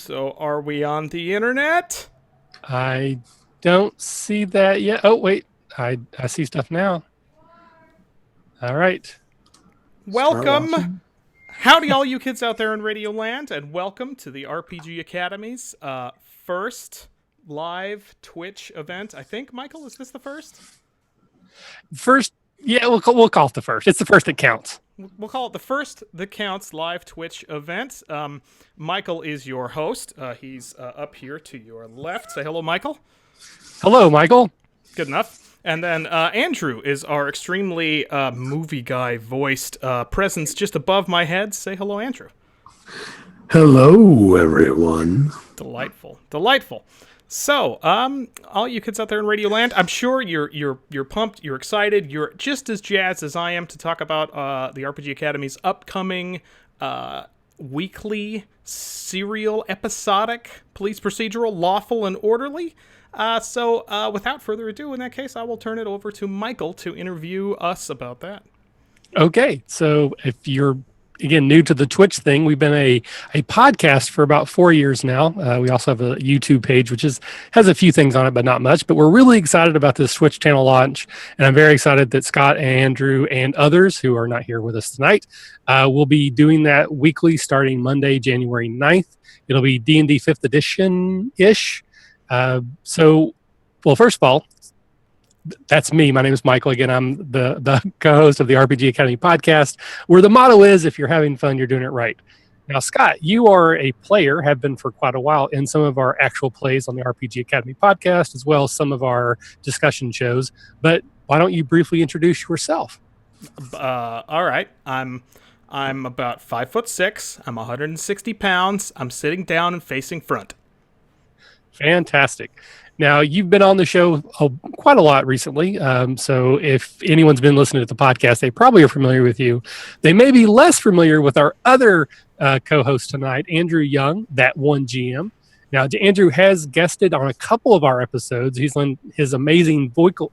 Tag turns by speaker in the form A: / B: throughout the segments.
A: So are we on the internet?
B: I don't see that yet. Oh, wait. I see stuff now. All right.
C: Start
A: Welcome.
C: watching.
A: Howdy, all you kids out there in Radio Land, and welcome to the RPG Academy's first live Twitch event. I think, Michael, is this the first?
B: First, yeah, we'll call it the first. It's the first that counts.
A: We'll call it the first that counts live Twitch event. Michael is your host. He's up here to your left. Say hello, Michael.
B: Hello, Michael.
A: Good enough. And then Andrew is our extremely movie guy voiced presence just above my head. Say hello, Andrew.
C: Hello, everyone.
A: Delightful. So, all you kids out there in Radio Land, I'm sure you're pumped, you're excited, you're just as jazzed as I am to talk about the RPG Academy's upcoming weekly serial episodic police procedural, Lawful and Orderly. So, without further ado, in that case, I will turn it over to Michael to interview us about that.
B: Okay. So if you're, again, new to the Twitch thing, we've been a podcast for about 4 years now. We also have a YouTube page, which has a few things on it, but not much. But we're really excited about this Twitch channel launch. And I'm very excited that Scott, Andrew, and others who are not here with us tonight will be doing that weekly starting Monday, January 9th. It'll be D&D 5th edition-ish. Well, first of all, that's me. My name is Michael. Again, I'm the co-host of the RPG Academy podcast, where the motto is, if you're having fun, you're doing it right. Now, Scott, you are a player, have been for quite a while, in some of our actual plays on the RPG Academy podcast, as well as some of our discussion shows. But why don't you briefly introduce yourself?
A: All right. I'm about 5'6". I'm 160 pounds. I'm sitting down and facing front.
B: Fantastic. Now, you've been on the show quite a lot recently. So if anyone's been listening to the podcast, they probably are familiar with you. They may be less familiar with our other co-host tonight, Andrew Young, that one GM. Now, Andrew has guested on a couple of our episodes. He's lent his amazing vocal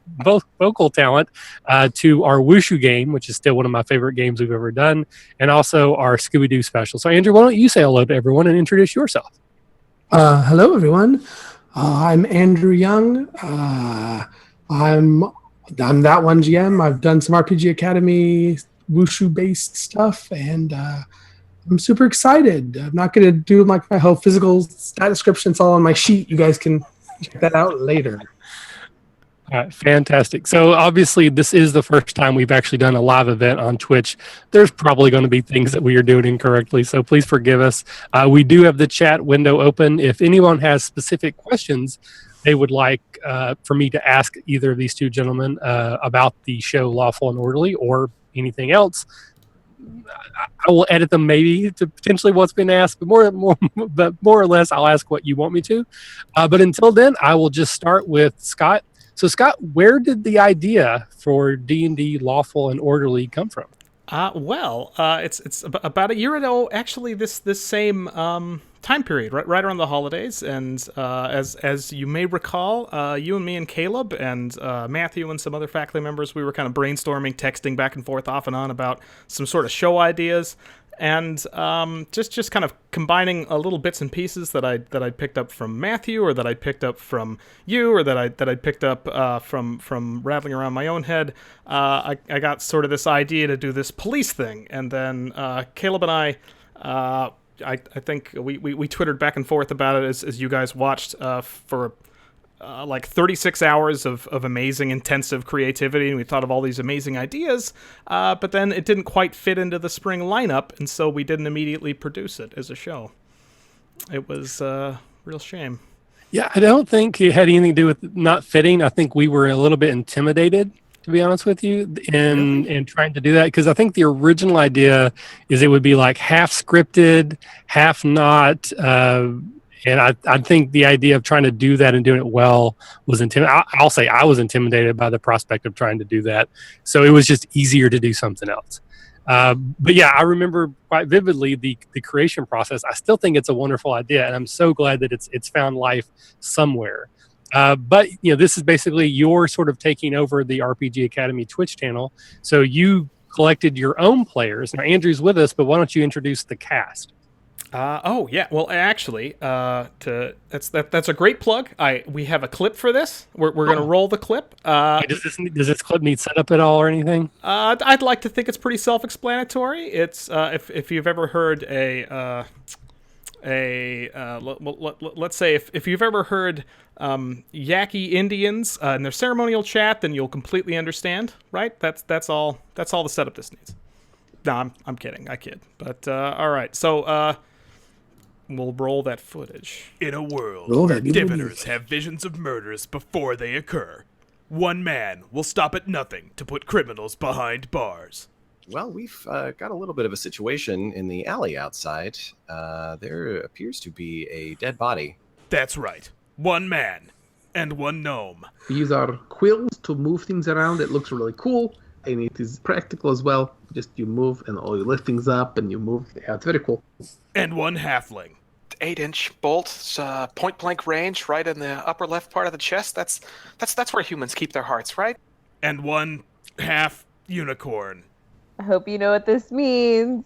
B: talent to our Wushu game, which is still one of my favorite games we've ever done, and also our Scooby-Doo special. So, Andrew, why don't you say hello to everyone and introduce yourself?
C: Hello, everyone. I'm Andrew Young. I'm that one GM. I've done some RPG Academy Wushu-based stuff, and I'm super excited. I'm not going to do my whole physical stat description. It's all on my sheet. You guys can check that out later.
B: All right, fantastic. So obviously this is the first time we've actually done a live event on Twitch. There's probably going to be things that we are doing incorrectly, so please forgive us. We do have the chat window open. If anyone has specific questions they would like for me to ask either of these two gentlemen about the show Lawful and Orderly or anything else, I will edit them maybe to potentially what's been asked, but more or less I'll ask what you want me to. But until then, I will just start with Scott. So, Scott, where did the idea for D&D Lawful and Orderly come from?
A: It's about a year ago, actually, this same time period, right around the holidays. And as you may recall, you and me and Caleb and Matthew and some other faculty members, we were kind of brainstorming, texting back and forth off and on about some sort of show ideas. And just kind of combining a little bits and pieces that I picked up from Matthew, or that I picked up from you, or that I picked up from rattling around my own head. I got sort of this idea to do this police thing, and then Caleb and I think we twittered back and forth about it as you guys watched for like 36 hours of amazing, intensive creativity, and we thought of all these amazing ideas, but then it didn't quite fit into the spring lineup, and so we didn't immediately produce it as a show. It was a real shame.
B: Yeah, I don't think it had anything to do with not fitting. I think we were a little bit intimidated, to be honest with you, in trying to do that, because I think the original idea is it would be like half scripted, half not. And I think the idea of trying to do that and doing it well was intimidating. I'll say I was intimidated by the prospect of trying to do that. So it was just easier to do something else. But yeah, I remember quite vividly the creation process. I still think it's a wonderful idea, and I'm so glad that it's found life somewhere. But this is basically your sort of taking over the RPG Academy Twitch channel. So you collected your own players. Now Andrew's with us, but why don't you introduce the cast?
A: Oh yeah. Well, actually, that's a great plug. We have a clip for this. We're gonna roll the clip.
B: Wait, does this clip need setup at all or anything?
A: I'd like to think it's pretty self-explanatory. It's if you've ever heard let's say if you've ever heard Yaqui Indians in their ceremonial chat, then you'll completely understand, right? That's all the setup this needs. No, I'm kidding. I kid. But all right. So we'll roll that footage.
D: In a world where diviners have visions of murders before they occur, one man will stop at nothing to put criminals behind bars.
E: Well, we've got a little bit of a situation in the alley outside. There appears to be a dead body.
D: That's right. One man and one gnome.
F: We use our quills to move things around. It looks really cool, and it is practical as well. Just you move, and all you lift things up, and you move. Yeah, it's very cool.
D: And one halfling.
G: 8-inch bolt, point blank range, right in the upper left part of the chest. That's where humans keep their hearts, right?
D: And one half unicorn.
H: I hope you know what this means.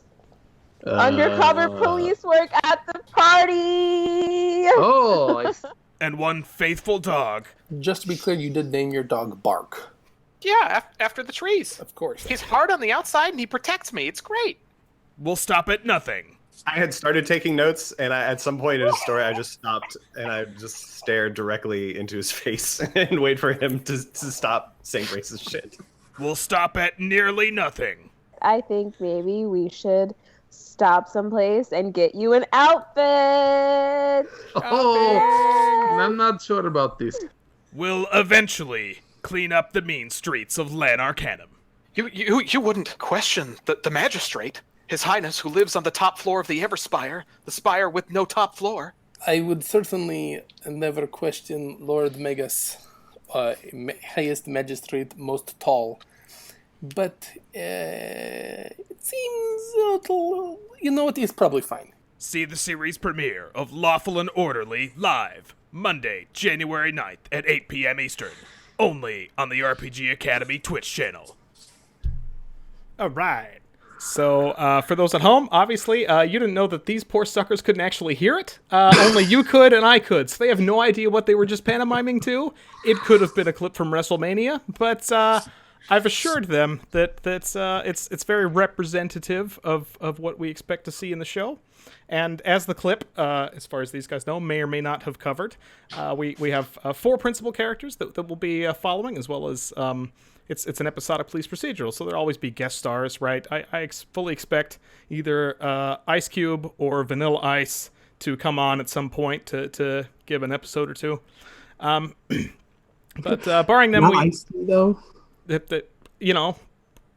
H: Undercover police work at the party!
F: Oh,
D: And one faithful dog.
I: Just to be clear, you did name your dog Bark.
G: Yeah, after the trees.
I: Of course.
G: He's hard on the outside and he protects me. It's great.
D: We'll stop at nothing.
E: I had started taking notes, and at some point in his story, I just stopped, and I just stared directly into his face and wait for him to stop saying racist shit.
D: We'll stop at nearly nothing.
H: I think maybe we should stop someplace and get you an outfit!
F: I'm not sure about this.
D: We'll eventually clean up the mean streets of Lanarcanum.
G: You wouldn't question the magistrate, His Highness, who lives on the top floor of the Everspire, the spire with no top floor.
I: I would certainly never question Lord Megas, highest magistrate, most tall. But it seems a little... You know what? He's probably fine.
D: See the series premiere of Lawful and Orderly live Monday, January 9th at 8 p.m. Eastern, only on the RPG Academy Twitch channel.
A: All right. So, for those at home, obviously, you didn't know that these poor suckers couldn't actually hear it. Only you could and I could, so they have no idea what they were just pantomiming to. It could have been a clip from WrestleMania, but I've assured them that it's very representative of what we expect to see in the show. And as the clip, as far as these guys know, may or may not have covered, we have 4 principal characters that we'll be following, as well as... It's an episodic police procedural, so there'll always be guest stars, right? I fully expect either Ice Cube or Vanilla Ice to come on at some point to give an episode or two. But barring them,
C: Ice Cube, though.
A: You know,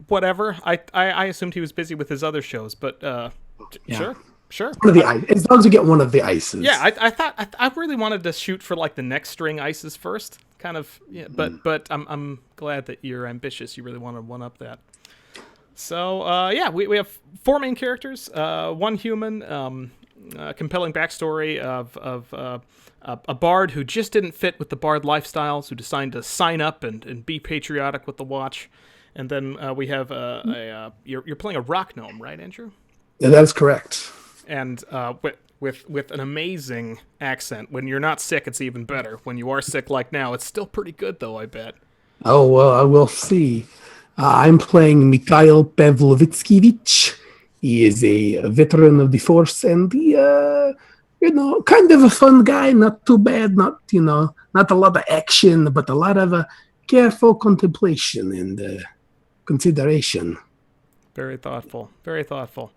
A: whatever. I assumed he was busy with his other shows, but sure.
C: One of the ice, as long as you get one of the ices.
A: Yeah, I thought I really wanted to shoot for like the next string ices first. Kind of, yeah, but I'm glad that you're ambitious. You really want to one up that. So we have 4 main characters, 1 human, compelling backstory of a bard who just didn't fit with the bard lifestyles, who decided to sign up and be patriotic with the watch, and then we have you're playing a rock gnome, right, Andrew?
C: Yeah, that's correct.
A: And with an amazing accent. When you're not sick, it's even better. When you are sick like now, it's still pretty good, though, I bet.
C: Oh, well, I will see. I'm playing Mikhail Pavlovitskevich. He is a veteran of the force and kind of a fun guy, not too bad, not a lot of action, but a lot of careful contemplation and consideration.
A: Very thoughtful, very thoughtful.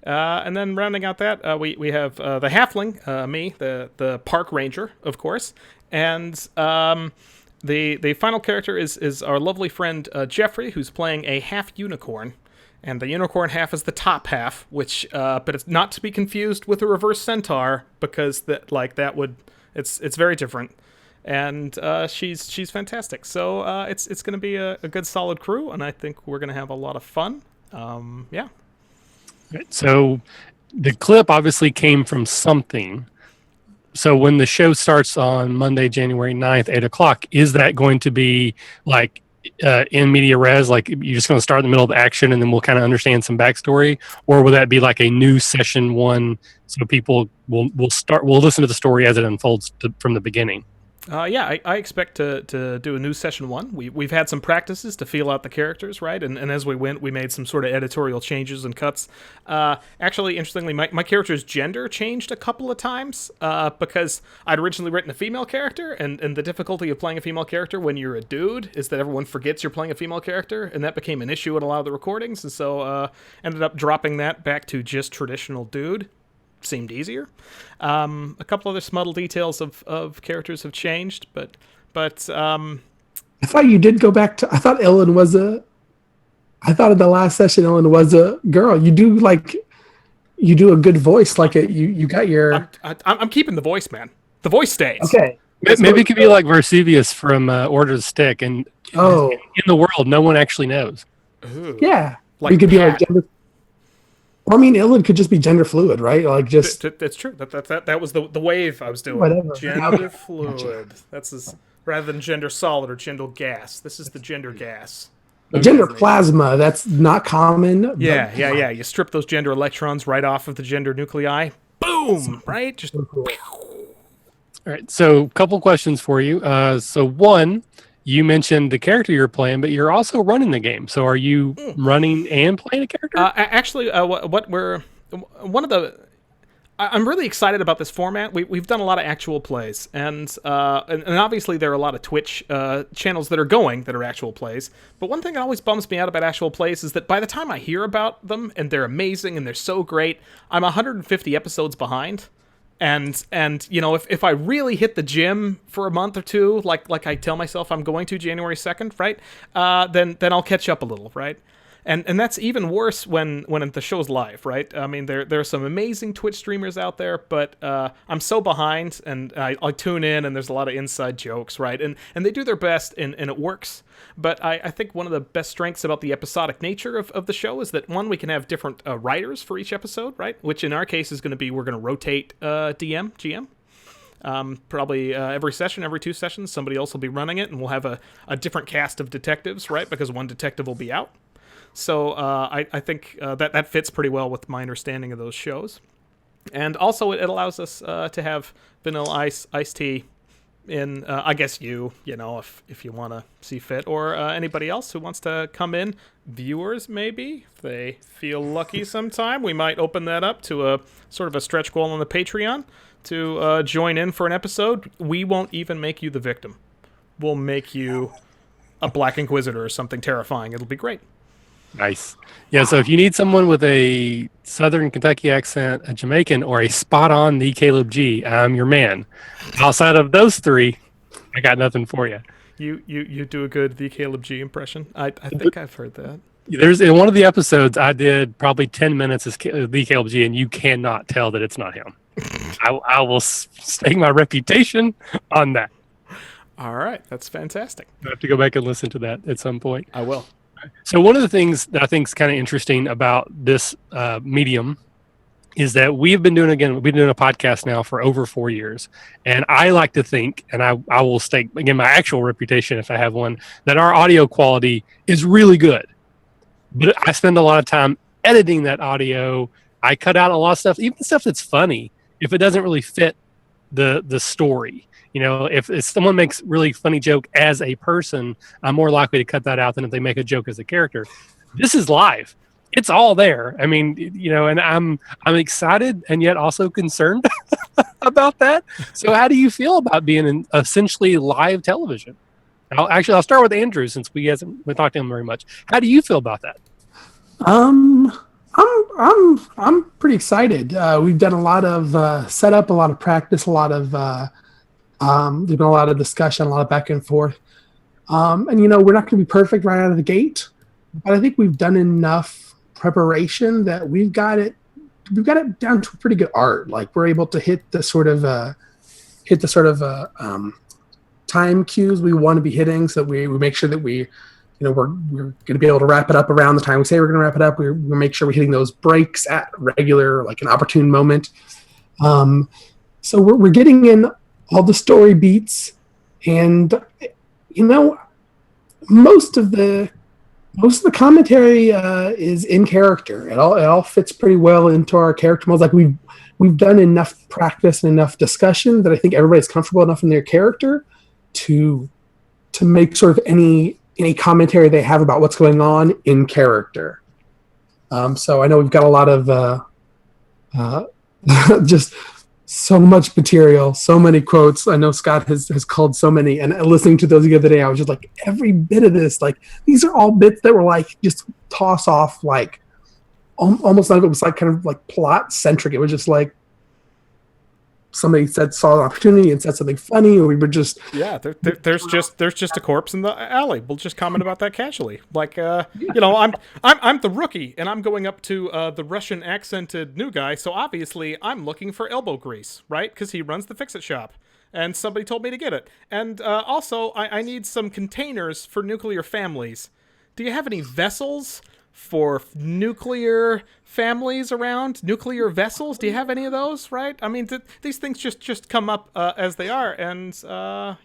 A: And then rounding out that, we have the halfling, me, the park ranger, of course, and the final character is our lovely friend Jeffrey, who's playing a half unicorn, and the unicorn half is the top half, which but it's not to be confused with a reverse centaur, because it's very different, and she's fantastic. So it's going to be a good solid crew, and I think we're going to have a lot of fun. Yeah.
B: Right, so the clip obviously came from something. So when the show starts on Monday, January 9th, 8 o'clock, is that going to be like in media res? Like you're just going to start in the middle of action and then we'll kind of understand some backstory, or will that be like a new session one so people will listen to the story as it unfolds from the beginning?
A: I expect to do a new session one. We've had some practices to feel out the characters, right? And as we went, we made some sort of editorial changes and cuts. Actually, interestingly, my character's gender changed a couple of times because I'd originally written a female character, and the difficulty of playing a female character when you're a dude is that everyone forgets you're playing a female character, and that became an issue in a lot of the recordings, and so ended up dropping that back to just traditional dude. Seemed easier. A couple other smuttle details of characters have changed, but
C: I thought you did go back to. I thought in the last session Ellen was a girl. You do a good voice, like you got your.
A: I'm keeping the voice, man. The voice stays.
C: Okay.
B: Maybe it could be like Vesuvius from Order of the Stick, and in the world, no one actually knows.
A: Ooh.
C: Yeah,
A: Like
C: you could be
A: Pat.
C: like gender. Or, I mean, Ellen could just be gender fluid, right? Like just
A: That's true. That was the wave I was doing.
C: Whatever.
A: Gender fluid. That's rather than gender solid or gender gas. This is the gender gas.
C: gender plasma. That's not common.
A: Yeah. You strip those gender electrons right off of the gender nuclei. Boom! Right? Just.
B: All right. So, a couple questions for you. So, one, you mentioned the character you're playing, but you're also running the game. So, are you running and playing a character?
A: Actually, what we're one of the. I'm really excited about this format. We've done a lot of actual plays, and obviously there are a lot of Twitch channels that are actual plays. But one thing that always bums me out about actual plays is that by the time I hear about them and they're amazing and they're so great, I'm 150 episodes behind. And you know, if I really hit the gym for a month or two, like I tell myself I'm going to January 2nd, right? Then I'll catch up a little, right? And that's even worse when the show's live, right? I mean, there are some amazing Twitch streamers out there, but I'm so behind, and I tune in, and there's a lot of inside jokes, right? And they do their best, and it works. But I think one of the best strengths about the episodic nature of the show is that, one, we can have different writers for each episode, right? Which in our case is going to be, we're going to rotate GM. Probably every session, every 2 sessions, somebody else will be running it, and we'll have a different cast of detectives, right? Because one detective will be out. So I think that fits pretty well with my understanding of those shows. And also it allows us to have Vanilla Iced Tea in, I guess you know, if you want to see fit, or anybody else who wants to come in. Viewers, maybe, if they feel lucky sometime, we might open that up to a sort of a stretch goal on the Patreon to join in for an episode. We won't even make you the victim. We'll make you a Black Inquisitor or something terrifying. It'll be great.
B: Nice. Yeah, so if you need someone with a Southern Kentucky accent, a Jamaican, or a spot-on the Caleb G, I'm your man. Outside of those 3, I got nothing for you.
A: You do a good the Caleb G impression. I think I've heard that.
B: There's in one of the episodes I did probably 10 minutes as the Caleb G, and you cannot tell that it's not him. I will stake my reputation on that.
A: All right, that's fantastic.
B: I have to go back and listen to that at some point.
A: I will.
B: So one of the things that I think is kind of interesting about this medium is that we've been doing a podcast now for over 4 years. And I like to think, and I will stake, again, my actual reputation if I have one, that our audio quality is really good. But I spend a lot of time editing that audio. I cut out a lot of stuff, even stuff that's funny, if it doesn't really fit the story. You know, if someone makes really funny joke as a person, I'm more likely to cut that out than if they make a joke as a character. This is live. It's all there. I mean, you know, and I'm excited and yet also concerned about that. So how do you feel about being in essentially live television? I'll start with Andrew since we talked to him very much. How do you feel about that?
C: I'm pretty excited. We've done a lot of setup, a lot of practice, a lot of there's been a lot of discussion, a lot of back and forth. And you know, we're not going to be perfect right out of the gate, but I think we've done enough preparation that we've got it down to a pretty good art. Like we're able to hit the sort of time cues we want to be hitting, so that we make sure that we're going to be able to wrap it up around the time we say we're going to wrap it up. We make sure we're hitting those breaks at regular, like an opportune moment. So we're getting in all the story beats, and you know, most of the commentary is in character. It all fits pretty well into our character modes. Like we've done enough practice and enough discussion that I think everybody's comfortable enough in their character to make sort of any commentary they have about what's going on in character. So I know we've got a lot of just so much material, so many quotes. I know Scott has called so many, and listening to those the other day, I was just like, every bit of this, like these are all bits that were like just toss off, like almost none of it was like kind of like plot centric. It was just like somebody saw an opportunity and said something funny, or we were just
A: there's just a corpse in the alley. We'll just comment about that casually, like I'm the rookie and I'm going up to the Russian accented new guy, so obviously I'm looking for elbow grease, right? Because he runs the fix-it shop and somebody told me to get it. And also I need some containers for nuclear families. Do you have any vessels for nuclear families around? Nuclear vessels? Do you have any of those? Right? I mean, these things just come up as they are, and I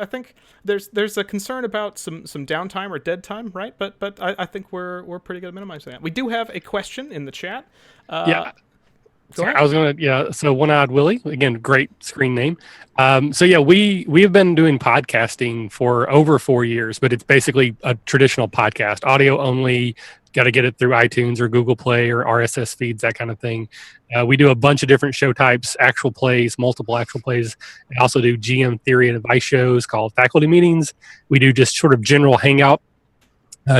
A: think there's a concern about some downtime or dead time, right? But I think we're pretty good at minimizing that. We do have a question in the chat.
B: Sorry, I was gonna so One-Eyed Willie, again, great screen name. We have been doing podcasting for over 4 years, but it's basically a traditional podcast, audio only. Got to get it through iTunes or Google Play or RSS feeds, that kind of thing. We do a bunch of different show types, actual plays, multiple actual plays. We also do GM theory and advice shows called faculty meetings. We do just sort of general hangout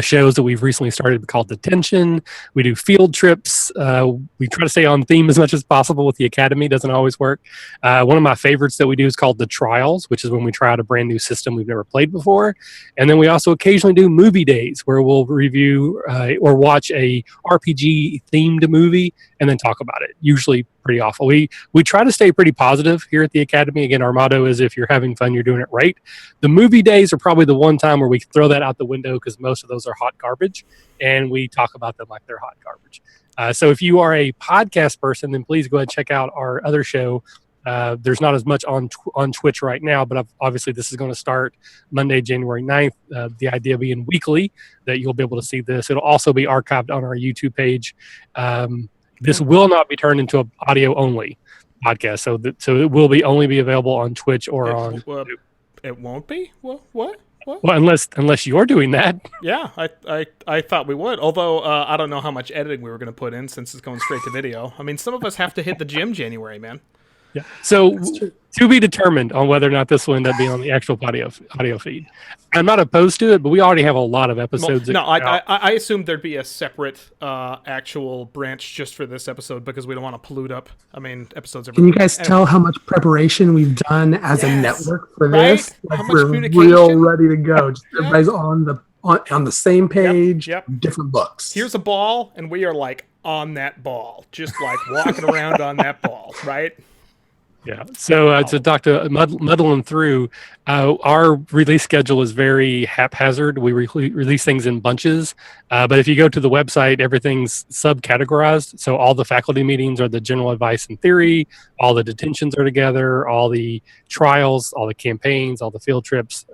B: shows that we've recently started called Detention. We do field trips. We try to stay on theme as much as possible with the Academy. Doesn't always work. One of my favorites that we do is called The Trials, which is when we try out a brand new system we've never played before. And then we also occasionally do movie days where we'll review or watch a RPG themed movie and then talk about it. Usually pretty awful. We try to stay pretty positive here at the Academy. Again, our motto is if you're having fun, you're doing it right. The movie days are probably the one time where we throw that out the window because most of those are hot garbage, and we talk about them like they're hot garbage. So if you are a podcast person, then please go ahead and check out our other show. There's not as much on Twitch right now, but obviously this is going to start Monday, January 9th. The idea being weekly, that you'll be able to see this. It'll also be archived on our YouTube page. This will not be turned into an audio only podcast, so it will only be available on Twitch or on YouTube.
A: It won't be? What?
B: Well, unless you're doing that.
A: Yeah, I thought we would. Although I don't know how much editing we were going to put in since it's going straight to video. I mean, some of us have to hit the gym January, man.
B: Yeah. So to be determined on whether or not this will end up being on the actual audio feed. I'm not opposed to it, but we already have a lot of episodes.
A: No, I assumed there'd be a separate actual branch just for this episode because we don't want to pollute up. I mean, episodes.
C: Can you guys tell how much preparation we've done as a network for this?
A: Right?
C: Like we're real ready to go. Just everybody's on the same page.
A: Yep.
C: Different books.
A: Here's a ball, and we are like on that ball, just like walking around on that ball, right?
B: Yeah. So to Dr. Muddling through, our release schedule is very haphazard. We release things in bunches. But if you go to the website, everything's subcategorized. So all the faculty meetings are the general advice and theory. All the detentions are together. All the trials, all the campaigns, all the field trips.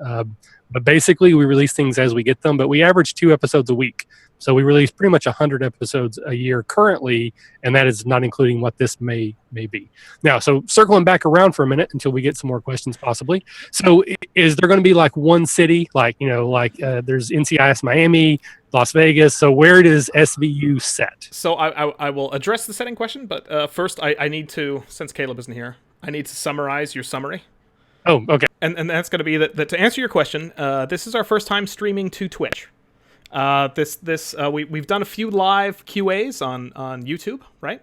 B: But basically, we release things as we get them. But we average 2 episodes a week. So we release pretty much 100 episodes a year currently, and that is not including what this may be. Now, so circling back around for a minute until we get some more questions possibly. So is there going to be like one city, like there's NCIS Miami, Las Vegas. So where does SVU set?
A: So I will address the setting question, but first I need to, since Caleb isn't here, I need to summarize your summary.
B: Oh, okay.
A: And that's going to be that to answer your question, this is our first time streaming to Twitch. We've done a few live QAs on YouTube, right?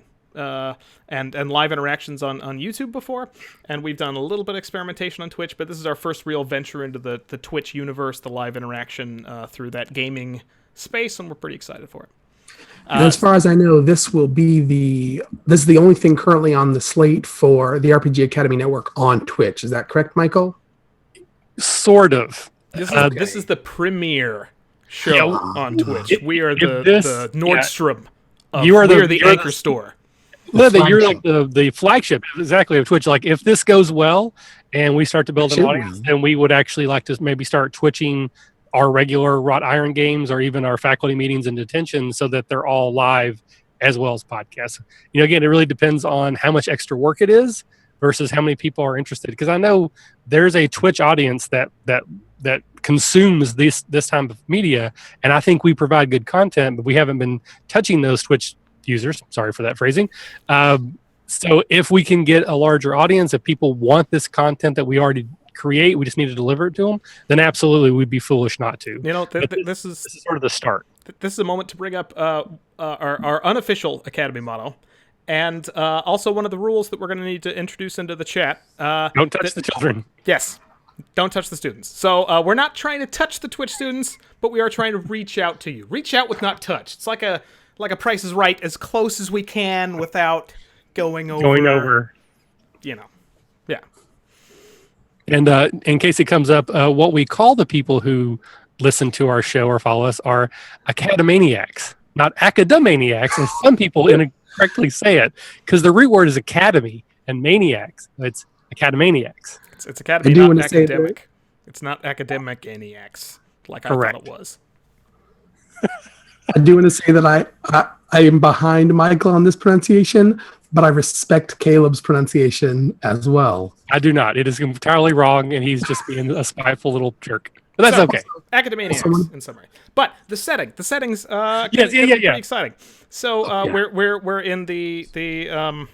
A: And live interactions on YouTube before, and we've done a little bit of experimentation on Twitch, but this is our first real venture into the Twitch universe, the live interaction through that gaming space, and we're pretty excited for it.
C: As far as I know, this is the only thing currently on the slate for the RPG Academy Network on Twitch. Is that correct, Michael?
B: Sort of.
A: This is the premiere show on Twitch. We are the Nordstrom.
B: You're
A: the anchor store.
B: You're like the flagship exactly of Twitch. Like if this goes well and we start to build an audience, then we would actually like to maybe start twitching our regular wrought iron games or even our faculty meetings in detention so that they're all live as well as podcasts. Again, it really depends on how much extra work it is versus how many people are interested. Because I know there's a Twitch audience that consumes this type of media, and I think we provide good content, but we haven't been touching those Twitch users. Sorry for that phrasing. So if we can get a larger audience, if people want this content that we already create, we just need to deliver it to them, then absolutely we'd be foolish not to.
A: This is
B: sort of the start.
A: This is a moment to bring up our unofficial Academy motto, and also one of the rules that we're going to need to introduce into the chat.
B: Don't touch the children.
A: Yes, don't touch the students. So we're not trying to touch the Twitch students, but we are trying to reach out to you. Reach out with not touch. It's like a Price is Right, as close as we can without going over. Yeah.
B: And in case it comes up, what we call the people who listen to our show or follow us are academaniacs, not academaniacs, as some people incorrectly say it, because the root word is academy and maniacs. It's academaniacs.
A: It's academy, not academic. It's not academic maniacs, like
B: Correct.
A: I thought it was.
C: I do want to say that I am behind Michael on this pronunciation, but I respect Caleb's pronunciation as well.
B: I do not. It is entirely wrong, and he's just being a spiteful little jerk. But that's okay.
A: Academaniacs, in summary. But the settings,
B: yes,
A: pretty exciting. So we're in the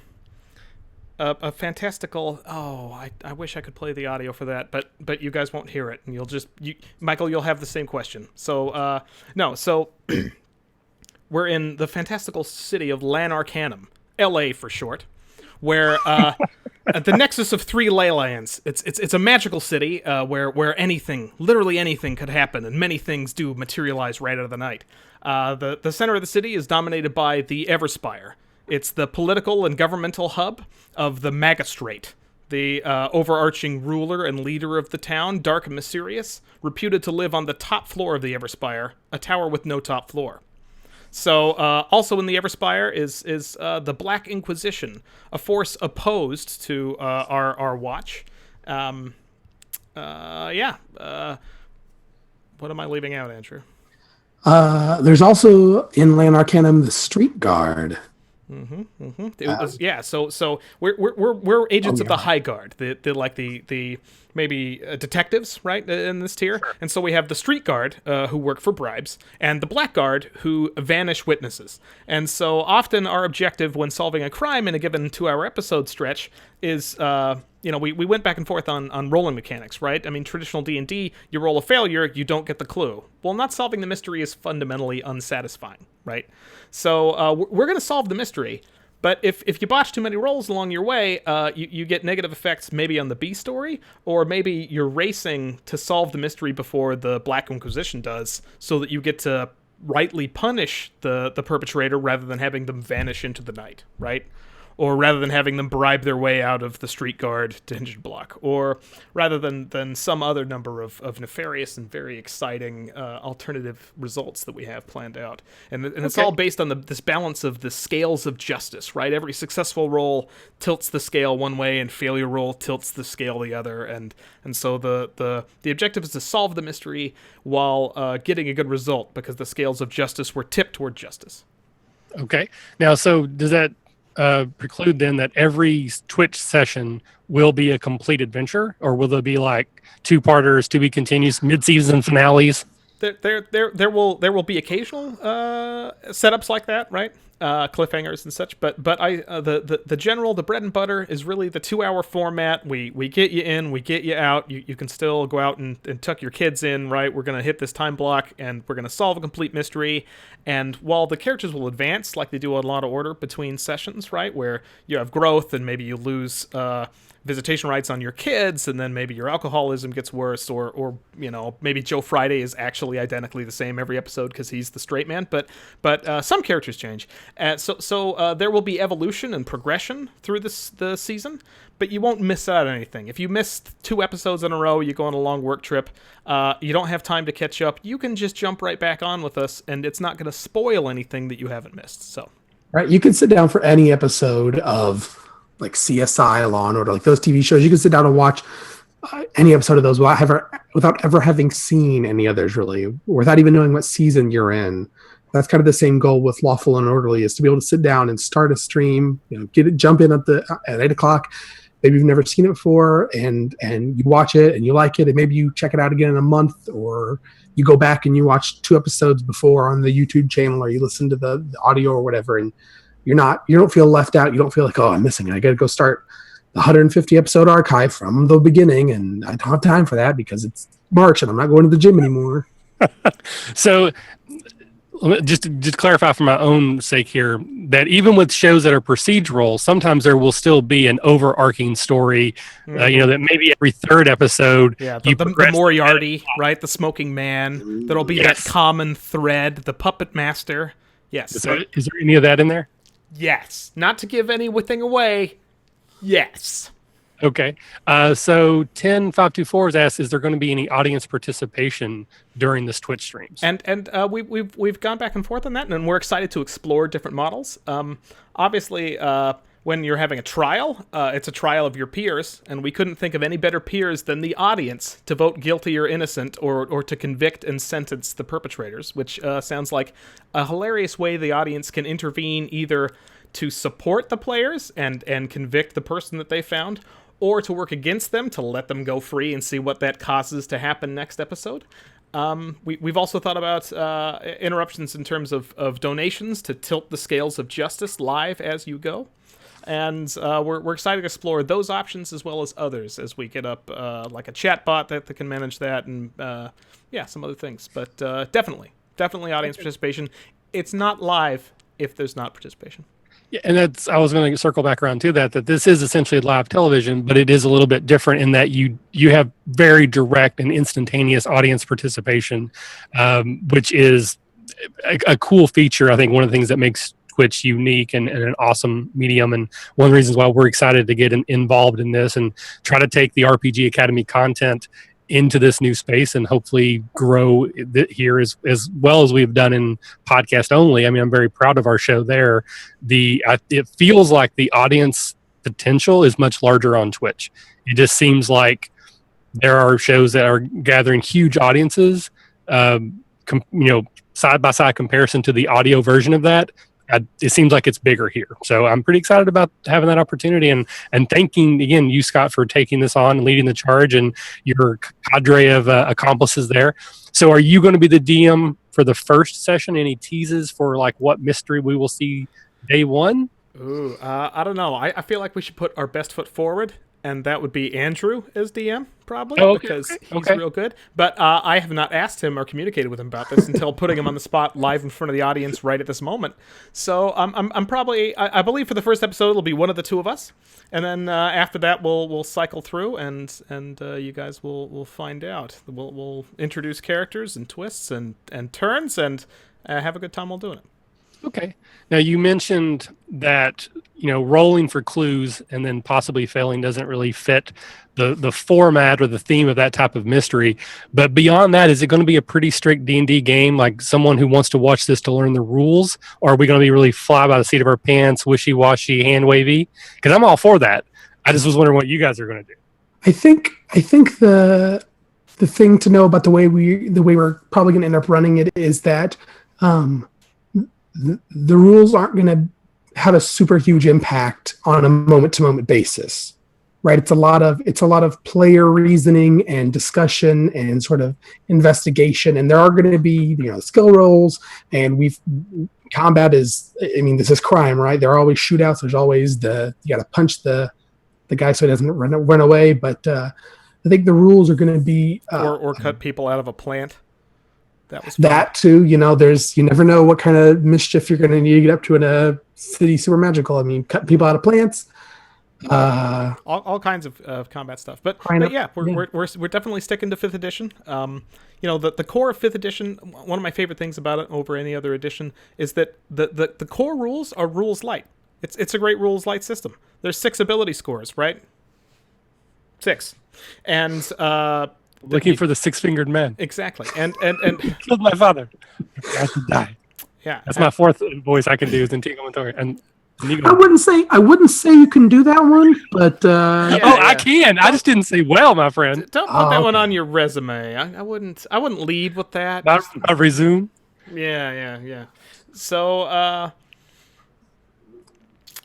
A: a fantastical. Oh, I wish I could play the audio for that, but you guys won't hear it, and Michael, you'll have the same question. So we're in the fantastical city of Lanarcanum, LA for short, where at the nexus of three ley lands. It's a magical city where anything, literally anything, could happen, and many things do materialize right out of the night. The center of the city is dominated by the Everspire. It's the political and governmental hub of the Magistrate, the overarching ruler and leader of the town, dark and mysterious, reputed to live on the top floor of the Everspire, a tower with no top floor. So, also in the Everspire is the Black Inquisition, a force opposed to our watch. What am I leaving out, Andrew?
C: There's also in Lanarcanum the Street Guard.
A: So we're agents of the High Guard, the maybe detectives, right, in this tier. Sure. And so we have the Street Guard, who work for bribes, and the Black Guard, who vanish witnesses. And so often our objective when solving a crime in a given 2-hour episode stretch is, we went back and forth on rolling mechanics, right? I mean, traditional D&D, you roll a failure, you don't get the clue. Well, not solving the mystery is fundamentally unsatisfying, right? So we're going to solve the mystery. But if you botch too many rolls along your way, you get negative effects maybe on the B story, or maybe you're racing to solve the mystery before the Black Inquisition does, so that you get to rightly punish the perpetrator rather than having them vanish into the night, right? Or rather than having them bribe their way out of the Street Guard dungeon block, or rather than some other number of nefarious and very exciting alternative results that we have planned out. And it's all based on this balance of the scales of justice, right? Every successful roll tilts the scale one way, and failure roll tilts the scale the other. And so the objective is to solve the mystery while getting a good result, because the scales of justice were tipped toward justice.
B: Okay. Now, so does that preclude then that every Twitch session will be a complete adventure, or will there be like 2-parters, to be continues, mid-season finales?
A: There will be occasional setups like that, right? Cliffhangers and such, but the general, the bread and butter is really the 2-hour format. We get you in, we get you out. You can still go out and tuck your kids in, right? We're going to hit this time block, and we're going to solve a complete mystery. And while the characters will advance like they do on Law & Order between sessions, right, where you have growth and maybe you lose visitation rights on your kids, and then maybe your alcoholism gets worse, or maybe Joe Friday is actually identically the same every episode because he's the straight man, but some characters change. So there will be evolution and progression through the season, but you won't miss out on anything. If you missed 2 episodes in a row, you go on a long work trip, you don't have time to catch up, you can just jump right back on with us, and it's not going to spoil anything that you haven't missed. So,
C: right, you can sit down for any episode of like CSI, Law and Order, like those TV shows. You can sit down and watch any episode of those without ever having seen any others, really, without even knowing what season you're in. That's kind of the same goal with Lawful and Orderly, is to be able to sit down and start a stream, jump in at 8:00. Maybe you've never seen it before, and you watch it and you like it, and maybe you check it out again in a month, or you go back and you watch 2 episodes before on the YouTube channel, or you listen to the audio or whatever, and you don't feel left out. You don't feel like, oh, I'm missing it. I got to go start the 150 episode archive from the beginning, and I don't have time for that because it's March and I'm not going to the gym anymore.
B: So just to clarify for my own sake here, that even with shows that are procedural, sometimes there will still be an overarching story, that maybe every 3rd episode.
A: Yeah, the Moriarty, right? The smoking man. There'll be that common thread, the puppet master. Yes.
B: Is there any of that in there?
A: Yes. Not to give anything away. Yes.
B: Okay. So 10524 has asked, is there going to be any audience participation during this Twitch streams?
A: And we've gone back and forth on that, and we're excited to explore different models. Obviously, when you're having a trial, it's a trial of your peers, and we couldn't think of any better peers than the audience to vote guilty or innocent, or to convict and sentence the perpetrators, which sounds like a hilarious way the audience can intervene, either to support the players and convict the person that they found, or to work against them to let them go free and see what that causes to happen next episode. We've also thought about interruptions in terms of donations to tilt the scales of justice live as you go. And we're excited to explore those options as well as others as we get up like a chat bot that can manage that, and some other things. But definitely audience participation. It's not live if there's not participation.
B: Yeah, and I was going to circle back around to that this is essentially live television, but it is a little bit different in that you have very direct and instantaneous audience participation, which is a cool feature. I think one of the things that makes Twitch unique and an awesome medium, and one of the reasons why we're excited to get involved in this and try to take the RPG Academy content into this new space and hopefully grow here as well as we've done in podcast only. I mean, I'm very proud of our show there. It feels like the audience potential is much larger on Twitch. It just seems like there are shows that are gathering huge audiences, side by side comparison to the audio version of that. It seems like it's bigger here. So I'm pretty excited about having that opportunity, and thanking again you, Scott, for taking this on and leading the charge, and your cadre of accomplices there. So are you going to be the DM for the first session? Any teases for like what mystery we will see day one?
A: Ooh, I don't know. I feel like we should put our best foot forward, and that would be Andrew as DM, probably, because he's real good. But I have not asked him or communicated with him about this until putting him on the spot live in front of the audience right at this moment. So I'm probably, I believe for the first episode it'll be one of the two of us, and then after that we'll cycle through and you guys will find out. We'll introduce characters and twists and turns and have a good time while doing it.
B: Okay. Now you mentioned that rolling for clues and then possibly failing doesn't really fit the format or the theme of that type of mystery. But beyond that, is it going to be a pretty strict D&D game, like someone who wants to watch this to learn the rules, or are we going to be really fly by the seat of our pants, wishy-washy, hand wavy? Because I'm all for that. I just was wondering what you guys are going to do.
C: I think the thing to know about the way we're probably going to end up running it is that the rules aren't going to have a super huge impact on a moment-to-moment basis, right? It's a lot of player reasoning and discussion and sort of investigation, and there are going to be skill rolls, and combat is, I mean, this is crime, right? There are always shootouts. There's always you got to punch the guy so he doesn't run away. But I think the rules are going to be
A: or cut people out of a plant. That was fun.
C: That too. You never know what kind of mischief you're going to need to get up to in a city super magical. I mean, cut people out of plants.
A: All kinds of combat stuff. But yeah, we're definitely sticking to 5th edition. The core of 5th edition, one of my favorite things about it over any other edition is that the core rules are rules light. It's a great rules light system. There's 6 ability scores, right? 6. And
B: looking for the 6-fingered man.
A: Exactly. And
B: killed my father. I have to die.
A: Yeah.
B: That's my 4th voice I can do is in Tingle and
C: I wouldn't say you can do that one, but
B: I can. I just didn't say well, my friend.
A: Don't put that one on your resume. I wouldn't lead with that.
B: I resume.
A: Yeah. So,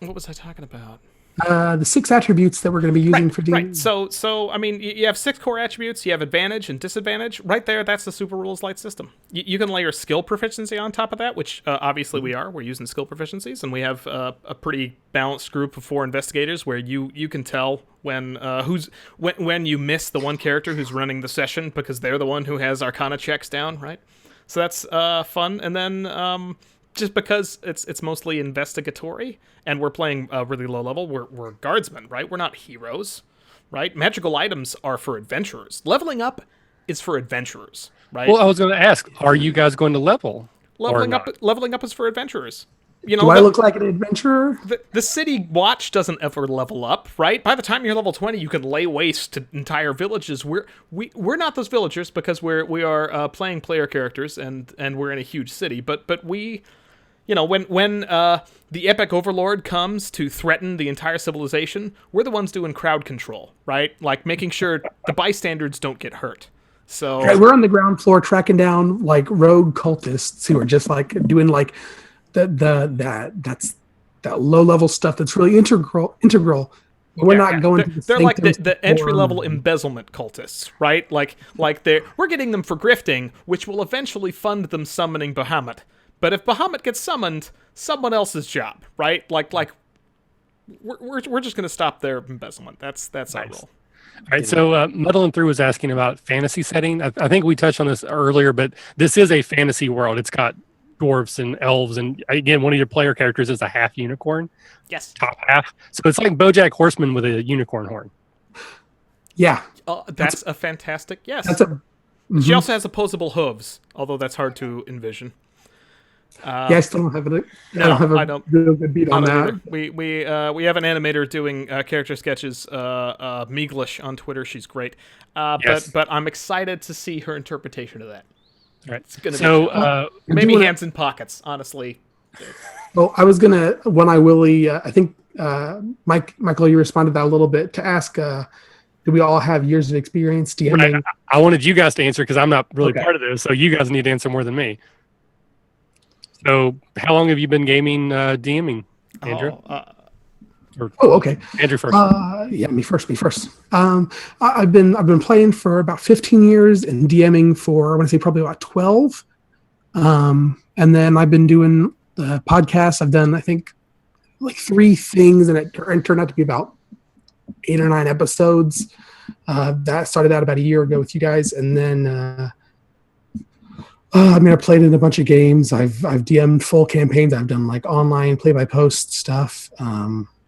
A: what was I talking about?
C: the 6 attributes that we're going to be using for
A: Right.
C: D&D.
A: So I mean, you have 6 core attributes. You have advantage and disadvantage. Right there, that's the super rules light system. You can layer skill proficiency on top of that, which obviously we are. We're using skill proficiencies, and we have a pretty balanced group of 4 investigators where you can tell when when you miss the one character who's running the session because they're the one who has Arcana checks down, right? So that's fun. And then just because it's mostly investigatory and we're playing really low level, we're guardsmen, right? We're not heroes, right? Magical items are for adventurers. Leveling up is for adventurers, right?
B: Well, I was going to ask, are you guys going to level?
A: Leveling up is for adventurers. You know,
C: Do I look like an adventurer?
A: the city watch doesn't ever level up, right? By the time you're level 20, you can lay waste to entire villages. We're not those villagers because we are playing player characters and we're in a huge city. But we, you know, when the epic overlord comes to threaten the entire civilization, we're the ones doing crowd control, right? Like making sure the bystanders don't get hurt. So
C: Right, we're on the ground floor tracking down like rogue cultists who are just like doing like that low level stuff that's really integral. But we're not going to
A: they're like
C: think
A: the entry level embezzlement cultists, right? Like we're getting them for grifting, which will eventually fund them summoning Bahamut. But if Bahamut gets summoned, someone else's job, right? Like we're just gonna stop their embezzlement. That's our role.
B: All right, so Muddling Through was asking about fantasy setting. I think we touched on this earlier, but this is a fantasy world. It's got dwarfs and elves, and again, one of your player characters is a half unicorn.
A: Yes.
B: Top half. So it's like BoJack Horseman with a unicorn horn.
C: Yeah.
A: That's a fantastic yes.
C: That's a
A: She also has opposable hooves, although that's hard to envision.
C: yeah, I still don't have it.
A: I don't.
C: Real good beat on that.
A: Either. We have an animator doing character sketches, Meaglish on Twitter. She's great.
B: Yes.
A: But I'm excited to see her interpretation of that.
B: All right.
A: It's gonna
B: So
A: be maybe hands in pockets, honestly.
C: Well, I was gonna when I Willie. I think Michael, you responded to that a little bit to ask. Do we all have years of experience DMing?
B: right, I wanted you guys to answer because I'm not really
C: Okay.
B: part of this, so you guys need to answer more than me. So, how long have you been gaming DMing, Andrew?
C: Okay.
B: Andrew first.
C: Yeah, me first. I've been playing for about 15 years and DMing for I want to say probably about 12. And then I've been doing the podcast. I've done I think like 3 things, and it turned out to be about 8 or 9 episodes. That started out about a year ago with you guys, and then I mean I played in a bunch of games. I've DM'd full campaigns. I've done like online play-by-post stuff.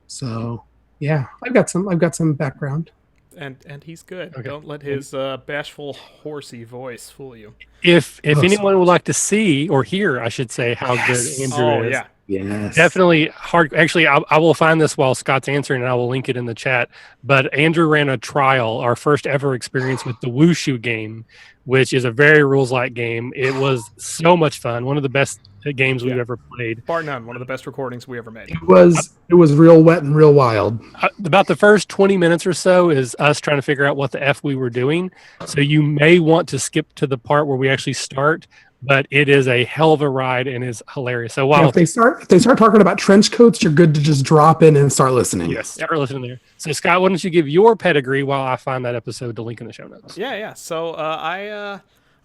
C: So yeah, I've got some background.
A: And he's good.
B: Okay.
A: Don't let his bashful, horsey voice fool you.
B: If anyone would like to see or hear, I should say, how good Andrew is.
A: Yeah.
C: Yes,
B: Definitely hard. Actually, I will find this while Scott's answering, and I will link it in the chat. But Andrew ran a trial, our first ever experience with the Wushu game, which is a very rules-like game. It was so much fun. One of the best games we've ever played.
A: Bar none. One of the best recordings we ever made.
C: It was real wet and real wild.
B: About the first 20 minutes or so is us trying to figure out what the F we were doing. So you may want to skip to the part where we actually start, but it is a hell of a ride and is hilarious. So while
C: If they start talking about trench coats, you're good to just drop in and start listening.
B: yes, start listening there. So Scott, why don't you give your pedigree while I find that episode to link in the show notes?
A: Yeah. So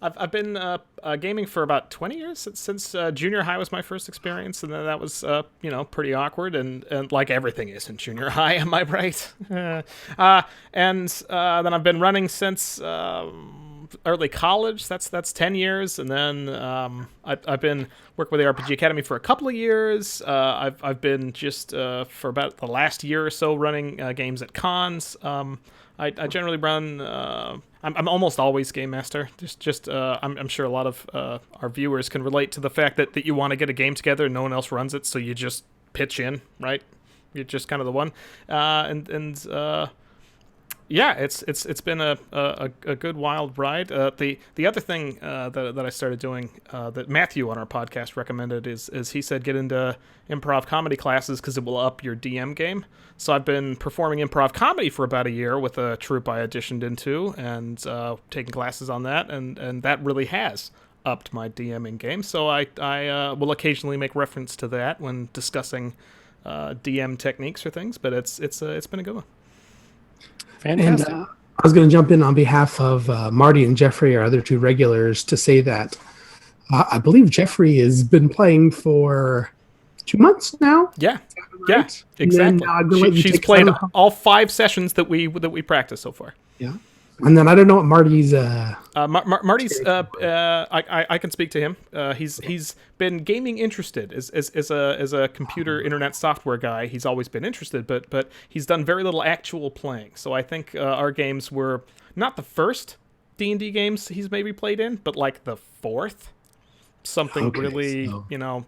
A: I've been gaming for about 20 years since junior high was my first experience, and then that was pretty awkward and like everything is in junior high. Am I right? And then I've been running since early college. That's 10 years, and then I've been working with the RPG Academy for a couple of years. I've been just for about the last year or so running games at cons. I generally run. I'm almost always game master. I'm sure a lot of our viewers can relate to the fact that you want to get a game together and no one else runs it, so you just pitch in, right? You're just kind of the one. Yeah, it's been a good wild ride. The other thing that I started doing that Matthew on our podcast recommended is he said get into improv comedy classes because it will up your DM game. So I've been performing improv comedy for about a year with a troupe I auditioned into and taking classes on that, and that really has upped my DMing game. So I will occasionally make reference to that when discussing DM techniques or things, but it's been a good one.
B: Fantastic.
C: And I was going to jump in on behalf of Marty and Jeffrey, our other two regulars, to say that I believe Jeffrey has been playing for 2 months now.
A: Yeah,
C: Right?
A: yeah, exactly.
C: Then, I'm gonna let you
A: She's
C: take
A: played
C: some-
A: all 5 sessions that we practiced so far.
C: Yeah. And then I don't know what Marty's.
A: Marty's. I can speak to him. He's been gaming interested as a computer internet software guy. He's always been interested, but he's done very little actual playing. So I think our games were not the first D&D games he's maybe played in, but like the 4th. Something
C: Okay,
A: really,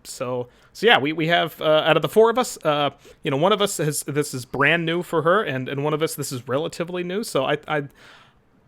C: so-
A: So yeah, we have out of the 4 of us, one of us this is brand new for her, and one of us this is relatively new. So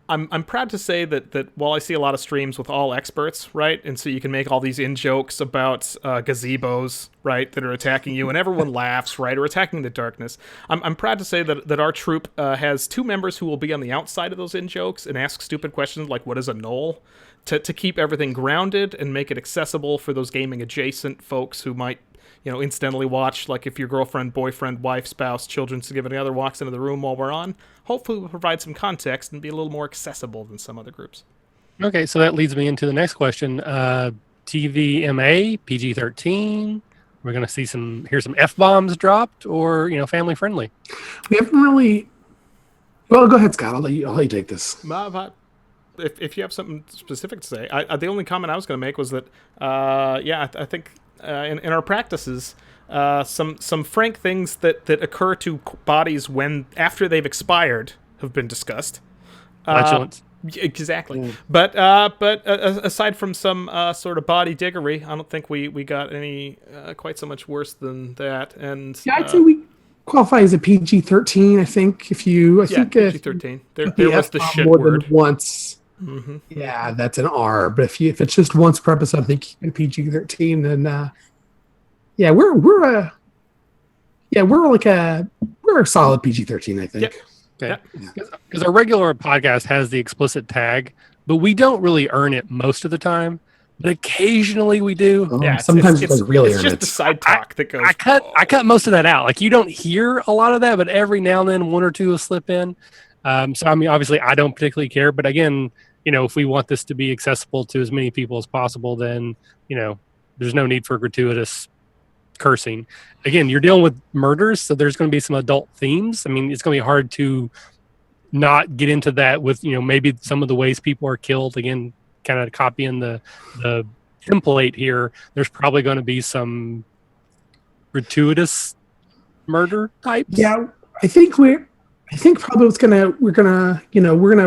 A: I'm proud to say that while I see a lot of streams with all experts, right, and so you can make all these in-jokes about gazebos, right, that are attacking you, and everyone laughs, right, or attacking the darkness. I'm proud to say that our troupe has 2 members who will be on the outside of those in-jokes and ask stupid questions like, what is a knoll? To keep everything grounded and make it accessible for those gaming-adjacent folks who might, incidentally watch, like if your girlfriend, boyfriend, wife, spouse, children, significant other walks into the room while we're on. Hopefully we'll provide some context and be a little more accessible than some other groups.
B: Okay, so that leads me into the next question. TVMA, PG-13. We're going to hear some F-bombs dropped, or, family friendly.
C: We haven't really. Well, go ahead, Scott. I'll let you take this.
A: If you have something specific to say, the only comment I was going to make was that, I think in our practices, some frank things that occur to bodies after they've expired have been discussed.
B: Flatulence.
A: Exactly. But aside from some sort of body diggery, I don't think we got any quite so much worse than that. And
C: Yeah, I'd say we qualify as a PG-13. I think
A: PG-13. There was the shit
C: more
A: word
C: than once.
A: Mm-hmm.
C: Yeah, that's an R. But if it's just once per episode, I think PG-13. Then we're a solid PG-13. I think.
A: Yep.
B: Okay. Because our regular podcast has the explicit tag, but we don't really earn it most of the time. But occasionally we do.
C: Yeah, sometimes it's really
A: it's
C: earn
A: just
C: it.
A: the side talk that goes.
B: I cut most of that out. Like, you don't hear a lot of that, but every now and then 1 or 2 will slip in. So I mean, obviously, I don't particularly care. But again, if we want this to be accessible to as many people as possible, then there's no need for gratuitous cursing. Again, you're dealing with murders, so there's going to be some adult themes. I mean, it's going to be hard to not get into that with maybe some of the ways people are killed. Again, kind of copying the template here. There's probably going to be some gratuitous murder types.
C: Yeah, I think probably we're gonna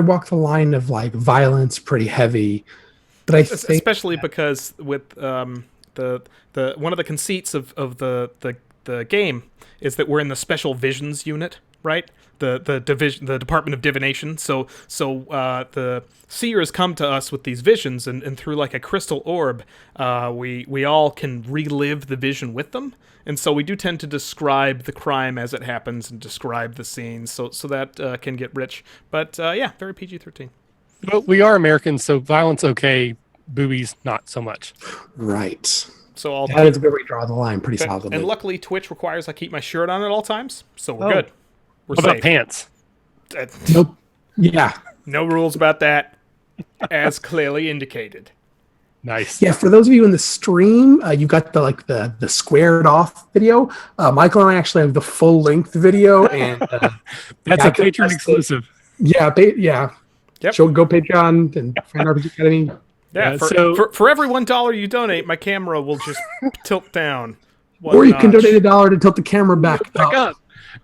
C: walk the line of like violence pretty heavy, but I think
A: especially because with the one of the conceits of the game is that we're in the special visions unit, right? The Department of Divination. So the seers come to us with these visions, and through like a crystal orb, we all can relive the vision with them. And so we do tend to describe the crime as it happens and describe the scenes, so that can get rich. But very PG-13.
B: Well, we are Americans, so violence okay, boobies not so much.
C: Right.
A: So
C: that is where we draw the line pretty solidly.
A: And luckily, Twitch requires I keep my shirt on at all times, so we're good. We're
B: what
A: safe.
B: about pants?
C: Nope. Yeah.
A: No rules about that, as clearly indicated.
B: Nice.
C: Yeah, for those of you in the stream, you got the squared off video. Michael and I actually have the full length video, and
B: that's a Patreon exclusive.
C: Yeah,
A: Yep.
C: So go Patreon and find RPG Academy.
A: Yeah. For every $1 you donate, my camera will just tilt down.
C: Or you can donate $1 to tilt the camera back up.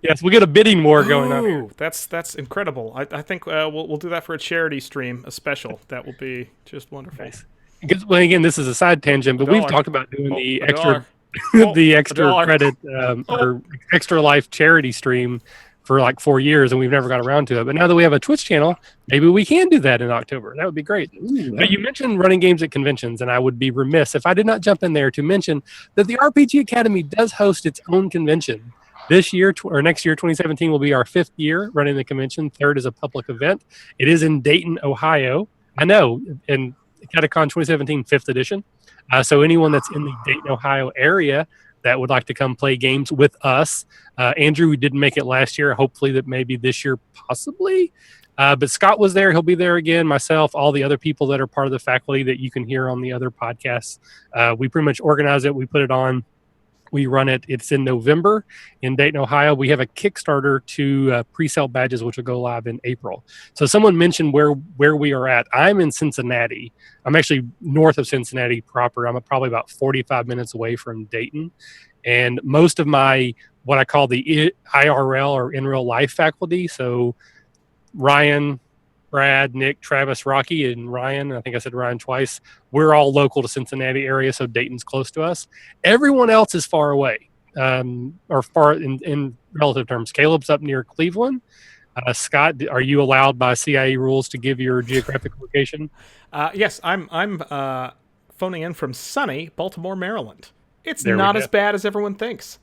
B: Yes, we get a bidding war going on here.
A: That's incredible. I think we'll do that for a charity stream, a special. That will be just wonderful.
B: Nice. Because, well, again, this is a side tangent, but we've talked about doing the extra credit or extra life charity stream for like 4 years, and we've never got around to it. But now that we have a Twitch channel, maybe we can do that in October. That would be great. But you mentioned running games at conventions, and I would be remiss if I did not jump in there to mention that the RPG Academy does host its own convention. This year, or next year, 2017, will be our 5th year running the convention. 3rd is a public event. It is in Dayton, Ohio. I know, in Catacon 2017, 5th edition. So anyone that's in the Dayton, Ohio area that would like to come play games with us. Andrew, we didn't make it last year. Hopefully that maybe this year, possibly. But Scott was there. He'll be there again. Myself, all the other people that are part of the faculty that you can hear on the other podcasts. We pretty much organize it. We put it on. We run it. It's in November in Dayton, Ohio. We have a Kickstarter to pre-sale badges, which will go live in April. So someone mentioned where we are at. I'm in Cincinnati. I'm actually north of Cincinnati proper. I'm probably about 45 minutes away from Dayton. And most of my, what I call the IRL or in real life faculty, so Ryan, Brad, Nick, Travis, Rocky, and Ryan, I think I said Ryan twice, we're all local to Cincinnati area, so Dayton's close to us. Everyone else is far away, or far in relative terms. Caleb's up near Cleveland. Scott, are you allowed by CIA rules to give your geographic location?
A: Yes, I'm phoning in from sunny Baltimore, Maryland. It's
B: There we
A: not
B: go.
A: as bad as everyone thinks.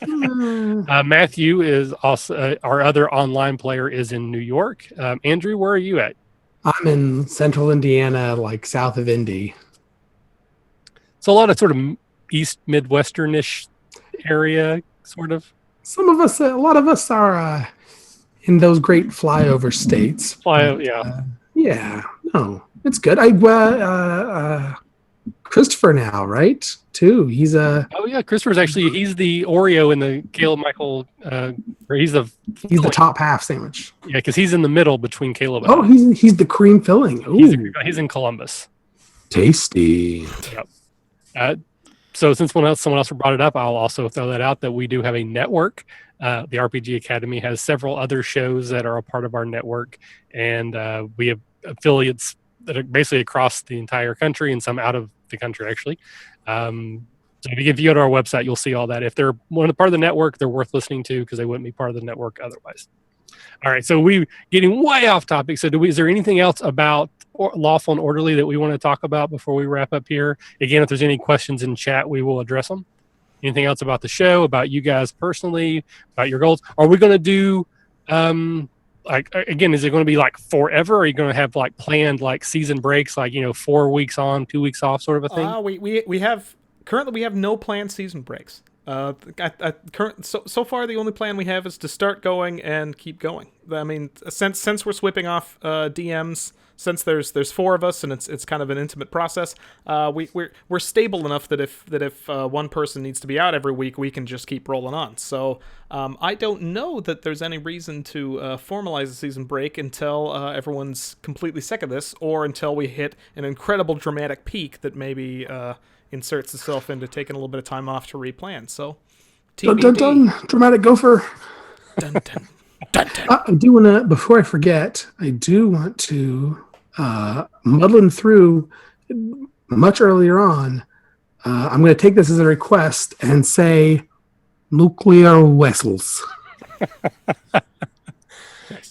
B: Matthew is also our other online player is in New York. Andrew, where are you at?
C: I'm in central Indiana, like south of Indy.
B: It's a lot of sort of east Midwesternish area, sort of.
C: A lot of us are in those great flyover states. Yeah, no, it's good. Christopher now, right? Too. He's a.
B: Oh yeah, Christopher's he's the Oreo in the Caleb Michael. Or he's the
C: top half sandwich.
B: Yeah, because he's in the middle between Caleb. And
C: Oh, he's the cream filling. Ooh,
B: he's in Columbus.
C: tasty.
B: Yep. So since someone else brought it up, I'll also throw that out that we do have a network. The RPG Academy has several other shows that are a part of our network, and we have affiliates that are basically across the entire country and some out of the country, actually. So if you go to our website, you'll see all that. If they're part of the network, they're worth listening to because they wouldn't be part of the network otherwise. All right, so we getting way off topic. So is there anything else about Lawful and Orderly that we want to talk about before we wrap up here? Again, if there's any questions in chat, we will address them. Anything else about the show, about you guys personally, about your goals? Are we going to do, again, is it going to be like forever? Or are you going to have like planned like season breaks, like, 4 weeks on, 2 weeks off sort of a thing?
A: We have currently no planned season breaks. So far the only plan we have is to start going and keep going. I mean, since we're sweeping off DMs, since there's 4 of us and it's kind of an intimate process, we're stable enough that if one person needs to be out every week, we can just keep rolling on. So I don't know that there's any reason to formalize a season break until everyone's completely sick of this, or until we hit an incredible dramatic peak that maybe inserts itself into taking a little bit of time off to replan. So,
C: Dun, dun, dun. Dramatic gopher.
A: Dun, dun, dun, dun.
C: I do want to, before I forget, I do want to, muddling through much earlier on, I'm going to take this as a request and say nuclear vessels.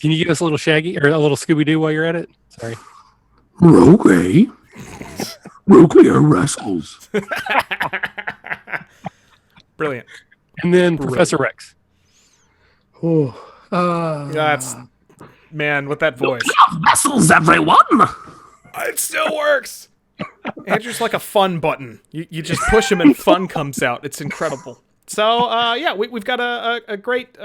B: Can you give us a little Shaggy or a little Scooby-Doo while you're at it? Sorry.
C: Okay. Nuclear vessels.
A: Brilliant.
B: And then Professor Rex.
C: Oh,
A: That's, man, with that voice.
C: vessels, everyone.
A: It still works. Andrew's like a fun button. You just push him and fun comes out. It's incredible. So, we've got a great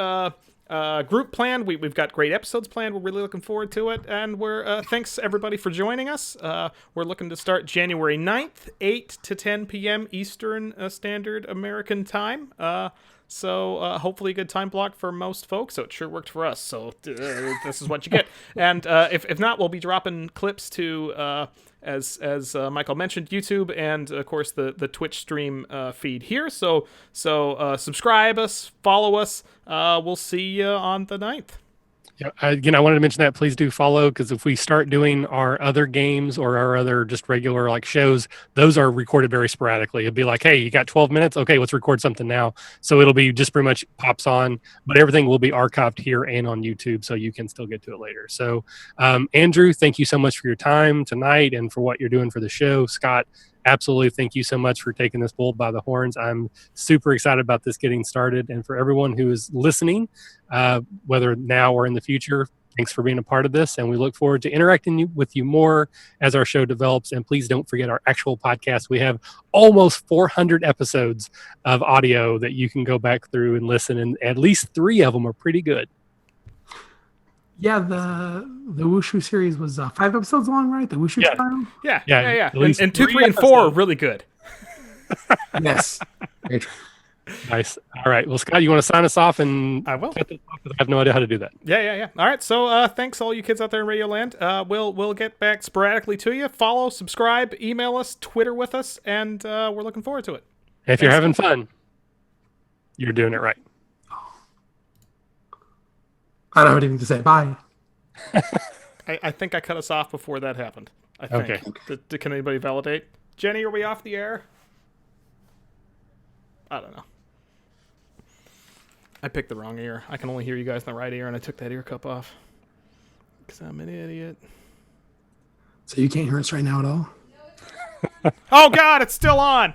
A: group planned. We've got great episodes planned. We're really looking forward to it. And we're thanks, everybody, for joining us. We're looking to start January 9th, 8 to 10 p.m. Eastern Standard American Time. So hopefully a good time block for most folks. So it sure worked for us. So this is what you get. And if not, we'll be dropping clips to, as Michael mentioned, YouTube and, of course, the Twitch stream feed here. So subscribe us, follow us. We'll see you on the 9th.
B: Yeah, again, I wanted to mention that please do follow, because if we start doing our other games or our other just regular like shows, those are recorded very sporadically. It'll be like, hey, you got 12 minutes? Okay, let's record something now. So it'll be just pretty much pops on, but everything will be archived here and on YouTube, so you can still get to it later. So, Andrew, thank you so much for your time tonight and for what you're doing for the show. Scott, absolutely thank you so much for taking this bull by the horns. I'm super excited about this getting started. And for everyone who is listening, whether now or in the future, thanks for being a part of this. And we look forward to interacting with you more as our show develops. And please don't forget our actual podcast. We have almost 400 episodes of audio that you can go back through and listen. And at least 3 of them are pretty good.
C: Yeah, the Wushu series was 5 episodes long, right? The Wushu style?
A: Yeah.
B: At least
A: And 2, 3, and 4 are really good.
C: Yes. Very true.
B: Nice. All right. Well, Scott, you want to sign us off? And
A: I will.
B: I have no idea how to do that.
A: Yeah. All right. So thanks all you kids out there in Radio Land. We'll get back sporadically to you. Follow, subscribe, email us, Twitter with us, and we're looking forward to it.
B: If you're having fun, you're doing it right.
C: I don't have anything to say. Bye.
A: I think I cut us off before that happened. I think. Okay. Can anybody validate? Jenny, are we off the air? I don't know. I picked the wrong ear. I can only hear you guys in the right ear, and I took that ear cup off. Because I'm an idiot.
C: So you can't hear us right now at all?
A: Oh, God, it's still on!